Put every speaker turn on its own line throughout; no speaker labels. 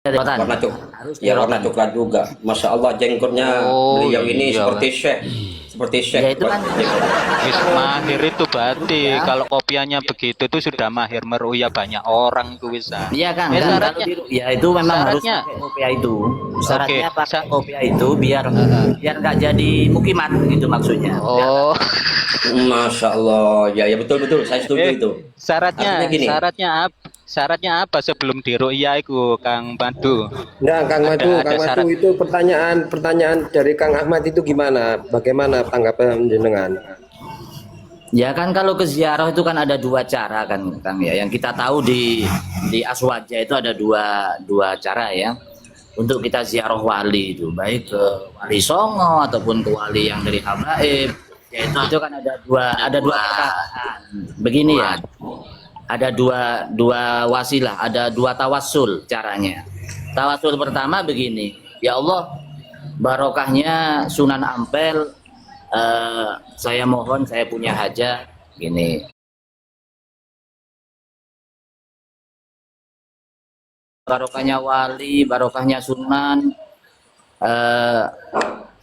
Warna
Harus
ya warna
jerotan.
coklat juga. Masya Allah jenggotnya
Oh
beliau ini
iya,
seperti syekh
Ya itu kan
wis mahir itu berarti
ya.
kalau kopiannya begitu itu sudah mahir meruya banyak orang itu bisa.
Iya kan,
Eh
kan kalau
syaratnya,
ya itu memang harus
syaratnya,
pakai kopiah itu.
oke,
Syaratnya pakai kopiah itu biar
Heeh.
biar nggak jadi mukimat gitu maksudnya.
Oh,
Masya Allah ya ya betul betul saya setuju
eh
itu. Artinya
syaratnya,
gini,
syaratnya apa sebelum diruya itu Kang Pandu?
Nah,
Ada
Kang Madu
syarat.
itu pertanyaan dari Kang Ahmad itu gimana? Bagaimana tanggapan jenengan?
Ya kan kalau ke ziarah itu kan ada dua cara kan Kang ya. Yang kita tahu di Aswaja itu ada dua cara ya. Untuk kita ziarah wali itu baik ke wali Songo ataupun ke wali yang dari habaib. Ya itu kan ada dua perkataan. Begini ya. Ada dua wasilah, ada dua tawassul caranya. Tawassul pertama begini, ya Allah, barokahnya Sunan Ampel, saya mohon saya punya hajat gini. Barokahnya wali, barokahnya Sunan,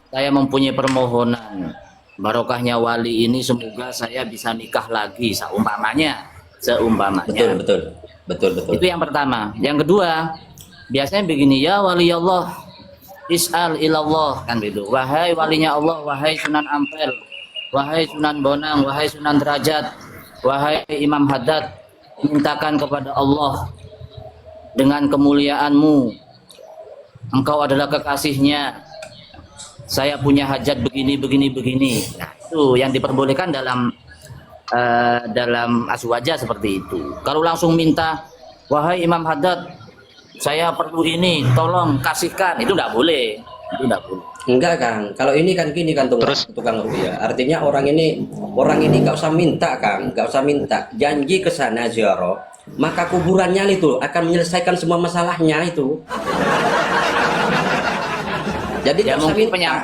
saya mempunyai permohonan. Barokahnya wali ini semoga saya bisa nikah lagi seumpamanya.
betul betul betul betul.
Itu yang pertama. Yang kedua, biasanya begini, ya wali Allah, is'al ilallah kan gitu. Wahai walinya Allah, wahai Sunan Ampel, wahai Sunan Bonang, wahai Sunan Derajat, wahai Imam Haddad, mintakan kepada Allah dengan kemuliaanmu. Engkau adalah kekasihnya. Saya punya hajat begini begini begini. Nah, itu yang diperbolehkan dalam aswaja seperti itu. Kalau langsung minta, wahai Imam Haddad, saya perlu ini, tolong kasihkan, itu tidak boleh. Itu tidak boleh.
Enggak Kang, kalau ini kan gini kan tukang rupiah. Artinya orang ini nggak usah minta Kang, nggak usah minta. Janji ke sana ziarah, maka kuburannya itu akan menyelesaikan semua masalahnya itu. Jadi
Ya
nggak usah
mungkin
minta.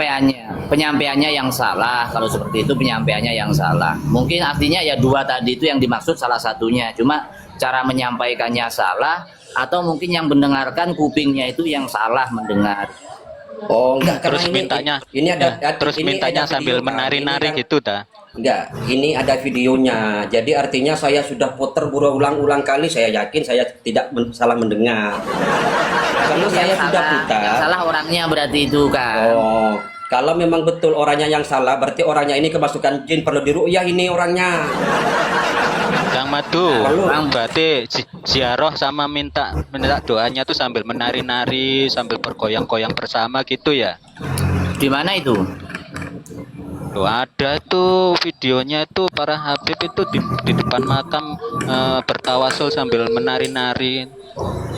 penyampaiannya yang salah. Kalau seperti itu penyampaiannya yang salah. Mungkin artinya ya dua tadi itu yang dimaksud salah satunya. Cuma cara menyampaikannya salah, atau mungkin yang mendengarkan kupingnya itu yang salah mendengar.
Oh enggak, karena
Terus mintanya,
ini
terus
ini
mintanya
ada
sambil
video, Kang.
menari-nari
Ini kan-
gitu dah.
Enggak, ini ada videonya. Jadi artinya saya sudah putar berulang-ulang kali. Saya yakin saya tidak salah mendengar. Karena saya
Yang
sudah
salah,
putar.
yang salah orangnya berarti itu kan.
Oh, kalau memang betul orangnya yang salah, berarti orangnya ini kemasukan jin, perlu diru'yah ini orangnya.
Kang Madu,
Lalu-
berarti ziarah sama minta doanya tuh sambil menari-nari, sambil bergoyang-goyang bersama gitu ya?
Di mana itu?
Loh, ada tuh videonya itu para Habib itu di depan makam bertawasul sambil menari-nari.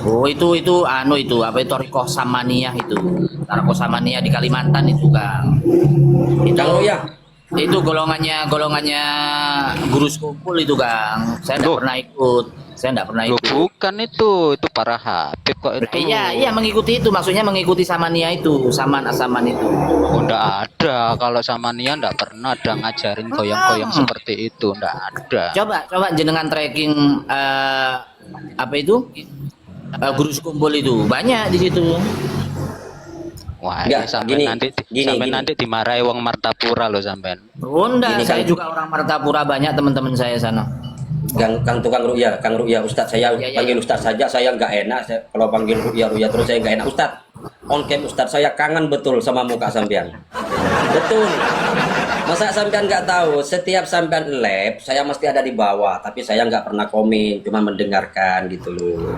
Oh itu anu itu apa itu Torikoh Samaniyah itu. Torikoh Samaniyah di Kalimantan itu Kang. Itu
Kang Ru'yah,
itu golongannya guru sekumpul itu Kang. Saya
Loh.
enggak pernah
Loh,
ikut.
bukan itu para Habib kok itu.
Iya mengikuti itu, maksudnya mengikuti Samaniyah itu, saman itu.
Oh, enggak ada. Kalau sama Nia enggak pernah ada ngajarin goyang-goyang seperti itu, enggak ada.
Coba jenengan tracking apa itu? Guru sekumpul itu banyak di situ.
Wah,
Enggak,
ini sampai
gini,
sampai
gini.
nanti dimarahi wong Martapura loh sampean.
Oh, enggak,
Gini,
saya
Kang.
juga orang Martapura, banyak teman-teman saya sana.
Kang tukang Kang Ru'yah, Ustadz saya
Ya.
panggil Ustadz saja, saya nggak enak. Kalau panggil Ru'yah terus saya nggak enak. Ustadz, on cam Ustadz, saya kangen betul sama muka sampean. Betul. Masa sampean nggak tahu? Setiap sampean live, saya mesti ada di bawah, tapi saya nggak pernah komen, cuma mendengarkan gitu loh.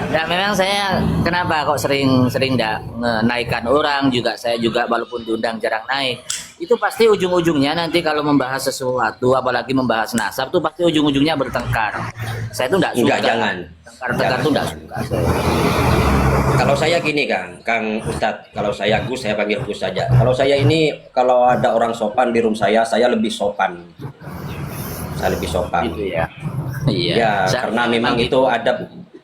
Ya memang saya kenapa kok sering enggak menaikkan orang juga, saya juga walaupun diundang jarang naik. Itu pasti ujung-ujungnya nanti kalau membahas sesuatu, apalagi membahas nasab tuh pasti ujung-ujungnya bertengkar. Saya tuh enggak suka.
Enggak, jangan.
Tengkar-tengkar tuh enggak suka saya.
Kalau saya gini Kang Ustadz, kalau saya Gus, saya panggil Gus saja. Kalau saya ini, kalau ada orang sopan di room saya lebih sopan. Saya lebih sopan.
Gitu ya.
Ya,
Saya
karena memang itu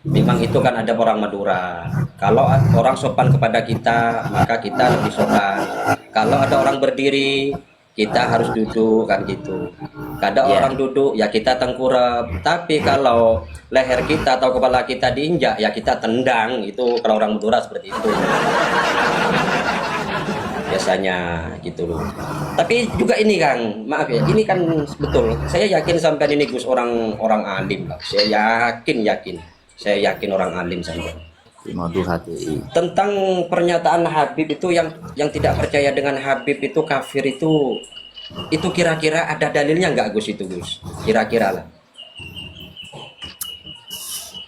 memang itu kan ada orang Madura. Kalau orang sopan kepada kita, maka kita lebih sopan. Kalau ada orang berdiri, kita harus duduk kan gitu. Kadang
Ya.
orang duduk ya kita tengkurap, tapi kalau leher kita atau kepala kita diinjak ya kita tendang. Itu kalau orang Madura seperti itu biasanya gitu loh. Tapi juga ini Kang, maaf ya, ini kan betul. Saya yakin sampai ini Gus orang alim lah. Saya yakin orang alim sampai.
Madu hati.
Tentang pernyataan Habib itu yang tidak percaya dengan Habib itu kafir itu kira-kira ada dalilnya nggak Gus itu Gus? Kira-kira lah.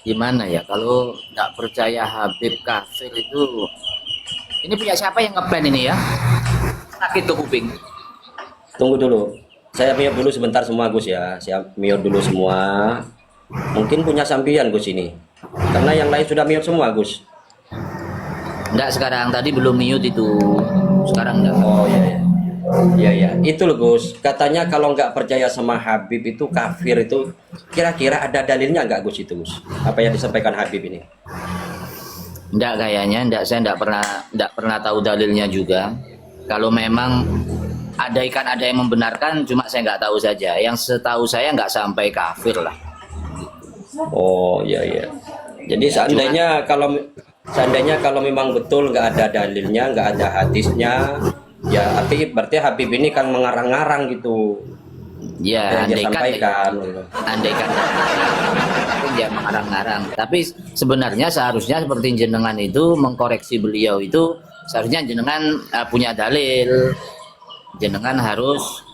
Gimana ya kalau nggak percaya Habib kafir itu? Ini punya siapa yang ngeplan ini ya? Sakit ke kuping.
Tunggu dulu. Saya mute dulu sebentar semua Gus ya. Saya mute dulu semua. Mungkin punya sampian Gus ini. Karena yang lain sudah mute semua Gus.
Enggak, sekarang, tadi belum mute itu. Sekarang enggak.
Oh iya iya. Iya iya. Itu loh Gus. Katanya kalau nggak percaya sama Habib itu kafir itu. Kira-kira ada dalilnya nggak Gus itu Gus? Apa yang disampaikan Habib ini?
Enggak, kayaknya enggak, saya enggak pernah tahu dalilnya juga. Kalau memang ada yang membenarkan, cuma saya nggak tahu saja. Yang setahu saya nggak sampai kafir lah.
Oh iya iya. Jadi seandainya kalau memang betul nggak ada dalilnya, nggak ada hadisnya, ya berarti Habib ini kan mengarang-ngarang gitu.
Ya,
Yang dia
andaikan
sampaikan.
andaikan dia mengarang-arang. Tapi sebenarnya seharusnya seperti jenengan itu mengkoreksi beliau itu, seharusnya jenengan punya dalil. Jenengan harus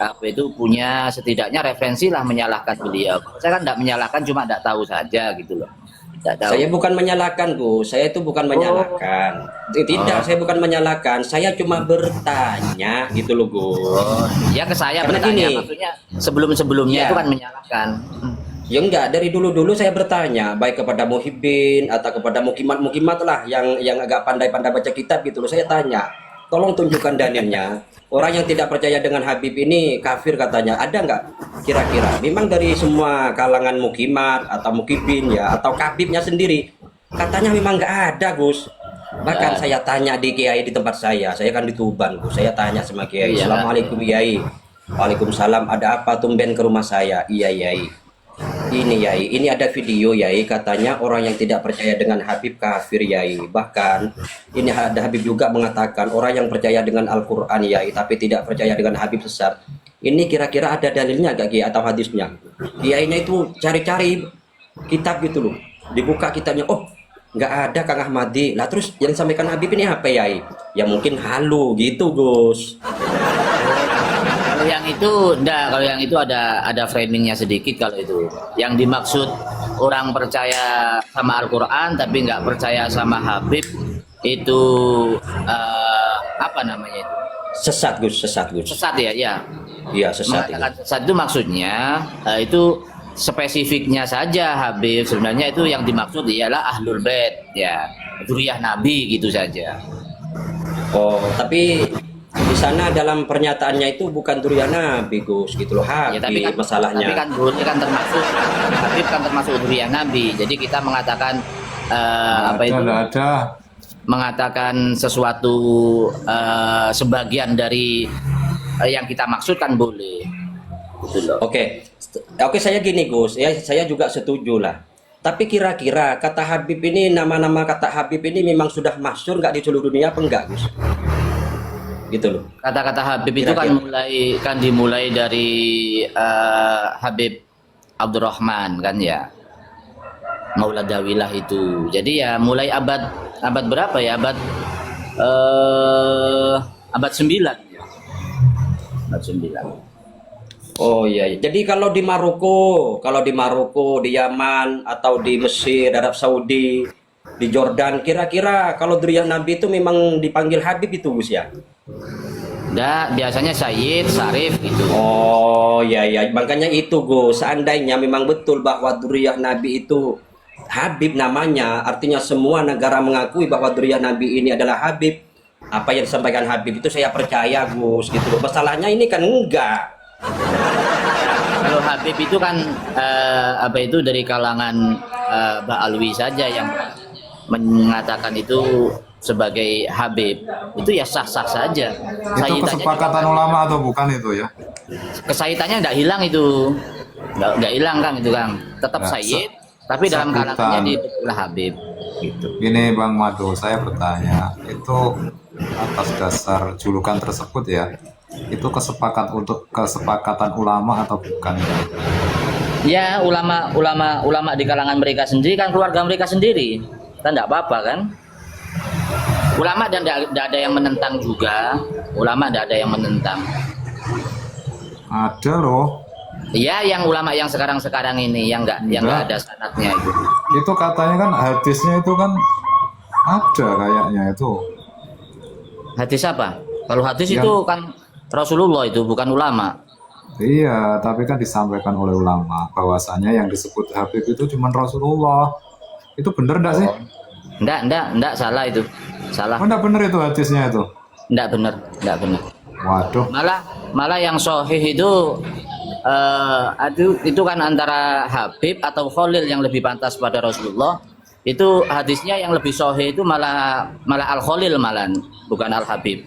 punya setidaknya referensi lah menyalahkan beliau. Saya kan tidak menyalahkan, cuma tidak tahu saja gitu loh. Tidak tahu.
Saya bukan menyalahkan Gus, saya itu bukan menyalahkan. Tidak, saya bukan menyalahkan. Saya cuma bertanya gitu loh Gus.
Oh, ya ke saya
Karena
bertanya,
gini.
maksudnya sebelum-sebelumnya
Ya.
itu kan menyalahkan.
Ya enggak, dari dulu-dulu saya bertanya baik kepada Muhibbin atau kepada mukimat lah yang agak pandai-pandai baca kitab gitu loh. Saya tanya, tolong tunjukkan dalilnya. Orang yang tidak percaya dengan Habib ini kafir katanya. Ada nggak kira-kira? Memang dari semua kalangan mukimat atau mukibin ya atau kabibnya sendiri katanya memang nggak ada Gus. Bahkan saya tanya di kiai di tempat saya kan di Tuban Gus. Saya tanya sama kiai,
Iya.
Assalamualaikum Yai. Waalaikumsalam, ada apa tumben ke rumah saya? Iya Yai. Ini Yai, ini ada video Yai, katanya orang yang tidak percaya dengan Habib kafir Yai. Bahkan ini ada Habib juga mengatakan orang yang percaya dengan Al-Quran Yai tapi tidak percaya dengan Habib sesat. Ini kira-kira ada dalilnya gak Kiai atau hadisnya? Kiainya itu cari-cari kitab gitu loh, dibuka kitabnya, oh nggak ada Kang Ahmadi. Lah terus yang disampaikan Habib ini apa Yai? Ya mungkin halu gitu Gus.
Kalau yang itu enggak, kalau yang itu ada framingnya sedikit. Kalau itu yang dimaksud orang percaya sama Al-Quran tapi nggak percaya sama Habib itu apa namanya itu?
Sesat Gus.
Sesat ya, ya.
Iya sesat.
Mengatakan sesat itu maksudnya itu spesifiknya saja Habib. Sebenarnya itu yang dimaksud ialah Ahlul Bait ya, dzurriyyah Nabi gitu saja.
Oh, tapi di sana dalam pernyataannya itu bukan dzurriyyah Nabi Gus gitu loh.
Ya, tapi kan
masalahnya.
Tapi kan Habib kan termasuk dzurriyyah Nabi. Jadi kita mengatakan mengatakan sesuatu sebagian dari yang kita maksudkan boleh. Gitu loh.
Oke, saya gini Gus, ya saya juga setuju lah. Tapi kira-kira kata Habib ini, nama-nama kata Habib ini memang sudah masyhur nggak di seluruh dunia apa enggak Gus? Gitu loh.
Kata-kata Habib itu kan dimulai dari Habib Abdurrahman kan ya, Mauladawilah itu. Jadi ya mulai abad berapa ya, abad 9 ya. Abad 9.
Oh iya, iya. Jadi kalau di Maroko, di Yaman atau di Mesir, Arab Saudi, di Jordan, kira-kira kalau dzurriyyah Nabi itu memang dipanggil Habib itu Gus ya?
Enggak, biasanya Sayyid, Sarif gitu.
Oh iya iya, makanya itu Gus. Seandainya memang betul bahwa dzurriyyah Nabi itu Habib namanya, artinya semua negara mengakui bahwa dzurriyyah Nabi ini adalah Habib. Apa yang disampaikan Habib itu saya percaya Gus gitu loh. Masalahnya ini kan enggak.
Kalau Habib itu kan dari kalangan Ba'alwi saja yang mengatakan itu sebagai Habib itu ya sah-sah saja.
Itu kesepakatan ulama atau bukan itu ya?
Kesayitannya nggak hilang itu, nggak hilang Kang itu Kang, tetap
Ya,
sayyid, tapi dalam
sebutan.
kalangannya dia Habib gitu.
Gini Bang Madu, saya bertanya, itu atas dasar julukan tersebut ya, itu kesepakatan ulama atau bukan?
Ya ulama di kalangan mereka sendiri kan, keluarga mereka sendiri kan, nggak apa-apa kan. Ulama dan tidak ada yang menentang juga, ulama tidak ada yang menentang.
Ada loh.
Ya, yang ulama yang sekarang ini yang nggak ada sanadnya itu.
Itu katanya kan hadisnya itu kan ada kayaknya itu.
Hadis apa? Kalau hadis
Yang-
itu kan Rasulullah, itu bukan ulama.
Iya, tapi kan disampaikan oleh ulama bahwasanya yang disebut Habib itu cuma Rasulullah. Itu bener enggak sih?
Enggak, salah itu. Salah.
Oh, enggak bener itu hadisnya itu.
Enggak benar.
Waduh.
Malah yang sahih itu kan antara Habib atau Khalil yang lebih pantas pada Rasulullah. Itu hadisnya yang lebih sahih itu malah Al Khalil malah, bukan Al Habib.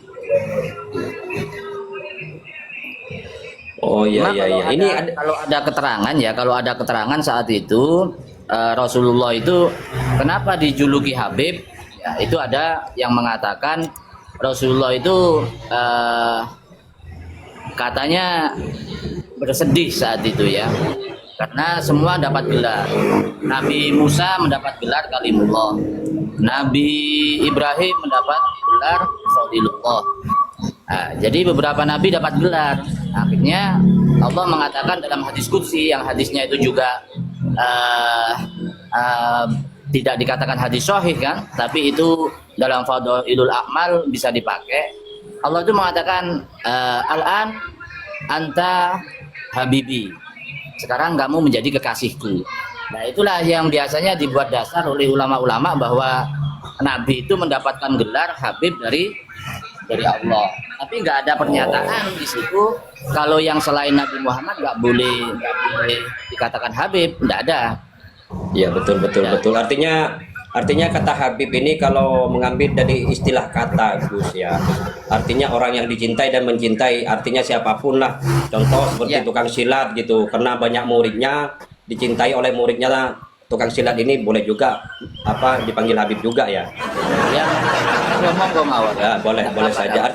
Oh iya
Cuma
iya iya. Ini ada,
kalau ada keterangan saat itu Rasulullah itu kenapa dijuluki Habib? Ya, itu ada yang mengatakan Rasulullah itu katanya bersedih saat itu ya, karena semua dapat gelar. Nabi Musa mendapat gelar Kalimullah, Nabi Ibrahim mendapat gelar Khalilullah. Nah, jadi beberapa nabi dapat gelar. Akhirnya Allah mengatakan dalam hadis qudsi, yang hadisnya itu juga tidak dikatakan hadis sahih kan, tapi itu dalam Fadhailul A'mal bisa dipakai. Allah itu mengatakan al-an anta habibi. Sekarang kamu menjadi kekasihku. Nah, itulah yang biasanya dibuat dasar oleh ulama-ulama bahwa nabi itu mendapatkan gelar Habib dari Allah. Tapi nggak ada pernyataan di situ kalau yang selain Nabi Muhammad nggak boleh dikatakan Habib, nggak ada.
ya betul betul betul. Artinya kata Habib ini kalau mengambil dari istilah kata Gus ya. Artinya orang yang dicintai dan mencintai, artinya siapapun lah. Contoh seperti
Ya.
tukang silat gitu, karena banyak muridnya, dicintai oleh muridnya lah. Tukang silat ini boleh juga dipanggil Habib juga ya.
Ya, ngomong mawar.
Ya, boleh saja.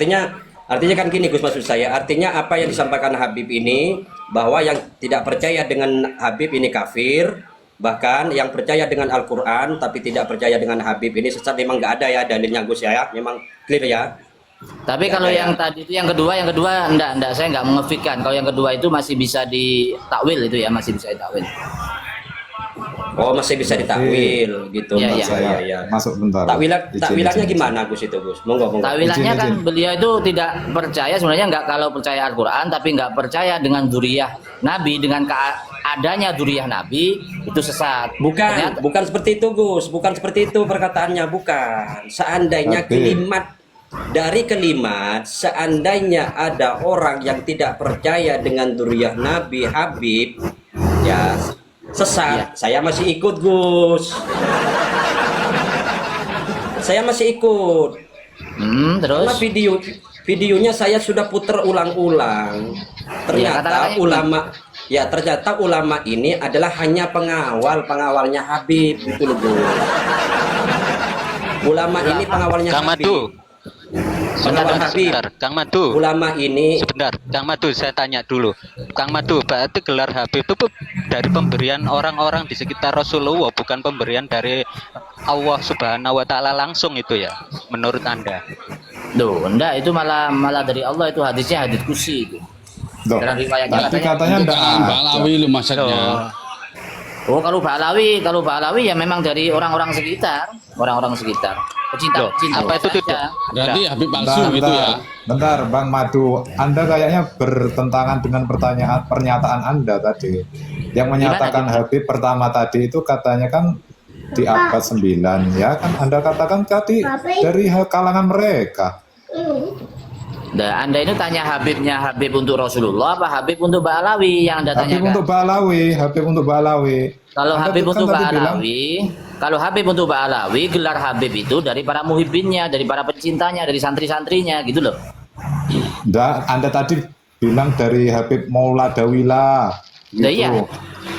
Artinya kan gini Gus, maksud saya, artinya apa yang disampaikan Habib ini, bahwa yang tidak percaya dengan Habib ini kafir, bahkan yang percaya dengan Al-Quran tapi tidak percaya dengan Habib ini sesat. Memang nggak ada ya dalilnya Gus ya, memang clear ya.
Tapi kalau yang tadi itu yang kedua enggak, saya enggak mengefikkan. Kalau yang kedua itu masih bisa ditakwil, itu ya masih bisa ditakwil.
Oh, masih bisa ditakwil gitu.
Iya,
Maksud
iya.
saya ya.
Masuk bentar.
Takwilannya
Izin.
gimana Gus itu Gus? Monggo.
Takwilannya
Izin,
kan
izin.
beliau itu tidak percaya, sebenarnya enggak kalau percaya Al-Quran, tapi enggak percaya dengan dzurriyyah Nabi, dengan adanya dzurriyyah Nabi itu sesat. Ternyata-
Bukan seperti itu Gus, bukan seperti itu perkataannya, bukan. Seandainya
Tapi-
kalimat seandainya ada orang yang tidak percaya dengan dzurriyyah Nabi Habib ya sesat, saya masih ikut Gus. Saya masih ikut.
terus
Karena videonya saya sudah putar ulang-ulang. Ternyata
katakannya
ternyata ulama ini adalah hanya pengawalnya Habib itu loh Gus. Ulama ini pengawalnya
Kang
Habib.
Madu,
Pengawal Habib.
sebentar, Kang Madu.
Ulama ini
Sebentar, Kang Madu, saya tanya dulu. Kang Madu, berarti gelar Habib itu dari pemberian orang-orang di sekitar Rasulullah, bukan pemberian dari Allah Subhanahu wa Ta'ala langsung itu ya, menurut Anda?
Loh, enggak, itu malah dari Allah, itu hadisnya hadis qudsi itu.
Loh,
Dalam riwayatnya
tapi
katanya-
katanya
Itu
enggak
kalangan
ada.
Balawi lu maksudnya.
Oh, kalau Balawi ya memang dari orang-orang sekitar. Pecinta,
Loh, apa itu
saja.
tidak?
Berarti Habib palsu
Bentar,
gitu ya.
bentar, Bang Madu, Anda kayaknya bertentangan dengan pernyataan Anda tadi. Yang menyatakan
Gimana?
Habib pertama tadi itu katanya kan di abad 9 ya kan, Anda katakan tadi dari kalangan mereka.
Nah, Anda ini tanya Habibnya Habib untuk Rasulullah apa Habib untuk Mbak Alawi yang Anda
Habib
tanyakan?
untuk Ba'alawi, Habib untuk Ba'alawi.
Kalau
Anda
Habib
kan
untuk
tadi
Mbak
bilang,
Alawi, kalau Habib untuk Mbak Alawi, gelar Habib itu dari para muhibbinnya, dari para pecintanya, dari santri-santrinya gitu loh.
enggak, Anda tadi bilang dari Habib Mauladawila.
Nah, iya.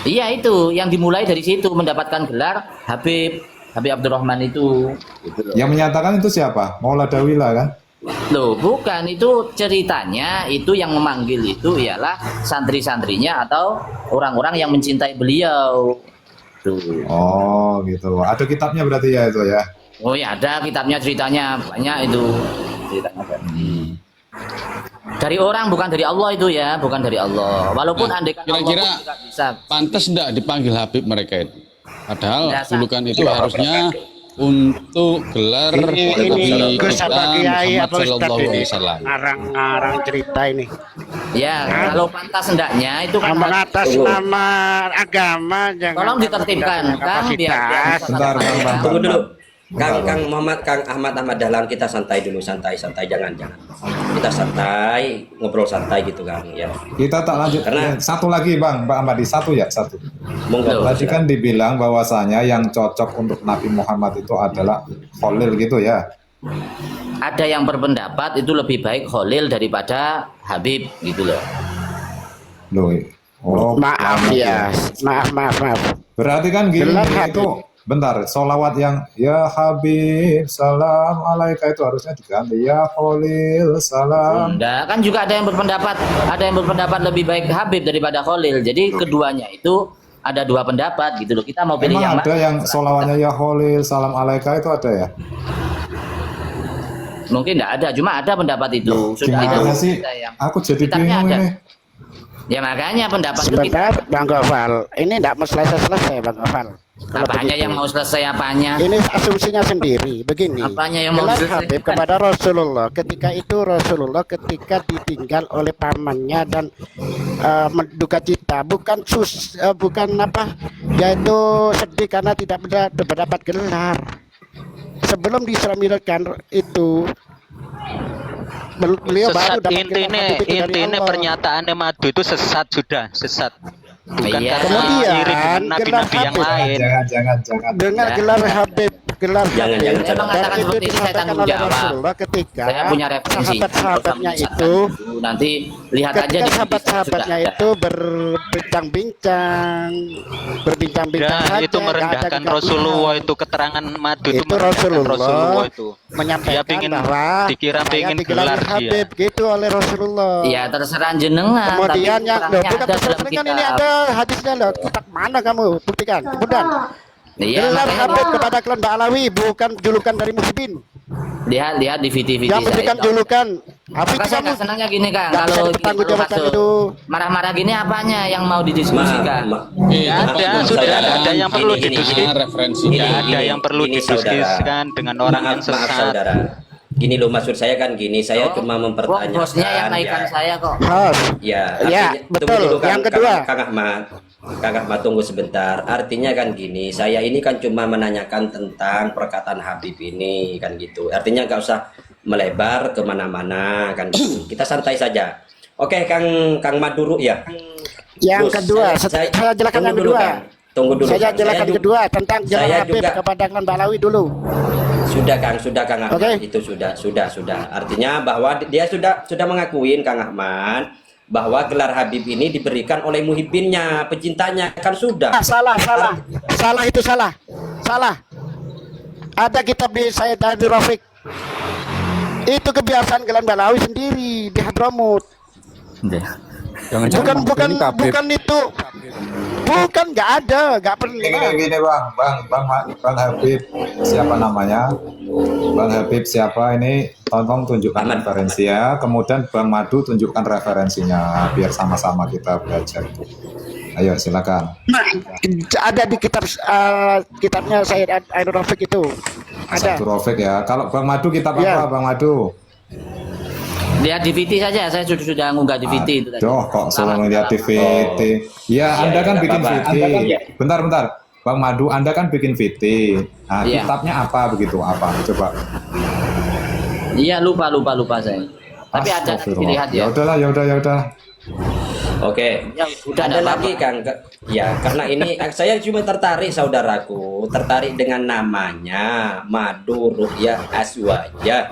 Iya itu yang dimulai dari situ mendapatkan gelar Habib Abdurrahman itu. Gitu loh.
Yang menyatakan itu siapa? Mauladawila kan?
Loh, bukan itu ceritanya, itu yang memanggil itu ialah santri-santrinya atau orang-orang yang mencintai beliau. Tuh.
Oh gitu. Ada kitabnya berarti ya itu ya.
Oh ya ada kitabnya ceritanya banyak itu. Ceritanya banyak. Dari orang bukan dari Allah itu ya, bukan dari Allah. Walaupun
Nah,
andai Allah
kira-kira
pun juga bisa.
pantas enggak dipanggil Habib mereka itu? Padahal
Nggak,
julukan itu harusnya untuk gelar
Ini
Nabi
Gus
kita
apa Kiai
Muhammad
apa Ustadz
Sallallahu
ini
Alaihi Wasallam.
ngarang-ngarang cerita ini
Ya, kalau pantas hendaknya itu kan
ngomong atas nama agama jangan
tolong ditertibkan kan biar
kapasitas.
Bentar, bentar.
Tunggu dulu. Kang Muhammad, Kang Ahmad Dahlan, kita santai dulu, santai, jangan. Kita santai, ngobrol santai gitu Kang ya.
Kita tak lanjut.
Karena-
Satu lagi Bang, Mbak Amadi, satu.
Monggo.
Tadi kan dibilang bahwasanya yang cocok untuk Nabi Muhammad itu adalah Khalil gitu ya.
ada yang berpendapat itu lebih baik Khalil daripada Habib gitu loh.
Loh. Oh,
Maaf ya, maaf.
berarti kan gini
Gelar
itu.
Habib.
Bentar, sholawat yang ya Habib salam alaika itu harusnya diganti ya Khalil salam.
Nah, kan juga ada yang berpendapat lebih baik Habib daripada Khalil. Jadi keduanya itu ada dua pendapat gitu loh. Kita mau pilih
Emang
yang
ada
mana?
yang sholawatnya ya Khalil salam alaika itu ada ya?
Mungkin tidak ada, cuma ada pendapat itu. Sudah
Gimana
itu
sih?
kita yang
Aku jadi
kitabnya
bingung
ada.
ini.
Ya makanya pendapat itu kita
Sebentar Bang Gofal, ini tidak mau selesai Bang Gofal. Kalau
apanya
begitu.
yang mau selesai apanya?
Ini asumsinya sendiri begini.
Apanya yang mau
Gelar
selesai?
Habib kepada Rasulullah ketika itu Rasulullah ketika ditinggal oleh pamannya dan menduka cita bukan bukan apa yaitu sedih karena tidak mendapat gelar. Sebelum diisra Mi'rajkan itu beliau baru
Sesat
dapat gelar
intinya
Habib itu dari Allah.
pernyataannya Madu itu sesat sudah, sesat. Bukan
Iya.
karena
Kemudian,
iri dengan nabi-nabi
gelar
yang
Habib.
lain.
Jangan.
Dengan
Ya.
gelar Habib
Jangan.
dan
mengatakan
itu
seperti ini, saya
disampaikan
tanggung
oleh
jawab.
Rasulullah ketika
Saya punya referensi.
sahabat-sahabatnya
Nggak usah
itu
menyesatkan. Nanti lihat aja
ketika
di
sahabat-sahabatnya
sudah ada.
itu berbincang-bincang
Nah,
saja,
itu
nggak ada
merendahkan
kegaduhan.
Rasulullah itu keterangan Madu itu
Itu
merendahkan Rasulullah itu.
menyampaikan
Dia pingin
bahwa
dikira
saya
pengen
digelari
gelar dia.
Habib gitu oleh Rasulullah.
Ya terserah jenengan.
Kemudian
tapi
yang
orangnya
bukan
ada dalam
terserah kan ini
kitab.
ada hadisnya loh. Kitab mana kamu buktikan? Kemudian
Iya,
gelar
makanya
Habib kepada klan Ba'alawi bukan julukan dari Muhyiddin.
lihat di video-video
Yang memberikan julukan Habib
Maka saya
kamu
nggak senangnya gini Kang,
nggak bisa
kalau
dipertanggungjawabkan
masuk
itu.
marah-marah gini apanya yang mau didiskusikan?
Ada, sudah ada yang perlu
Ini,
didiskusikan.
referensinya.
Tidak ada yang perlu
Ini, saudara.
didiskusikan dengan orang yang
Maaf
sesat.
saudara. Gini loh maksud saya kan gini, saya cuma
Wah,
mempertanyakan.
bosnya yang naikkan
ya.
saya kok.
Host.
Ya,
Ya,
artinya-
betul.
tunggu dulu,
Yang kedua.
Kang Ahmad tunggu sebentar. Artinya kan gini, saya ini kan cuma menanyakan tentang perkataan Habib ini kan gitu. Artinya nggak usah melebar kemana-mana kan gitu. Kita santai saja. Oke, Kang Maduru ya.
Yang
Terus,
kedua, saya jelaskan
tunggu
yang
dulu,
kedua.
Kang. Tunggu dulu.
Saya
Kang.
jelaskan
juga-
kedua tentang
saya
jalan Habib
juga-
kepada klan Ba'alawi dulu.
Sudah Kang Ahmad.
Oke.
Itu sudah. Artinya bahwa dia sudah mengakuin Kang Ahmad bahwa gelar Habib ini diberikan oleh muhibbinnya, pecintanya kan sudah.
Salah itu salah. Ada kitab di Sayyid Abdul Rafiq. Itu kebiasaan klan Ba'alawi sendiri di Hadramut. Bukan itu. Bukan, nggak ada, nggak pernah.
Gini Bang Habib siapa namanya? Bang Habib siapa ini? Tolong tunjukkan
Ahmad.
referensi ya. Kemudian Bang Madu tunjukkan referensinya biar sama-sama kita belajar. Ayo silakan.
Ada di kitabnya Sayyid Abdul Rafiq itu. Ada.
Satu Rofik ya. Kalau Bang Madu kitab
Ya.
apa Bang Madu?
Lihat di VT saja, saya sudah ngunggah di VT itu tadi.
Aduh, kok suruh ngeliat di VT. Ya,
Iya,
Anda kan
nggak
bikin
apa-apa.
VT. Bentar. Bang Madu, Anda kan bikin VT. Nah,
Iya.
kitabnya apa begitu? Apa? Coba.
Iya lupa saya. Tapi ada nanti dilihat
Ya
ya.
udahlah, ya udah.
Oke,
Ya, udah
ada
nggak
lagi
apa-apa.
Kang. Ya, karena ini saya cuma tertarik saudaraku, tertarik dengan namanya Madu Ru'yah Aswaja.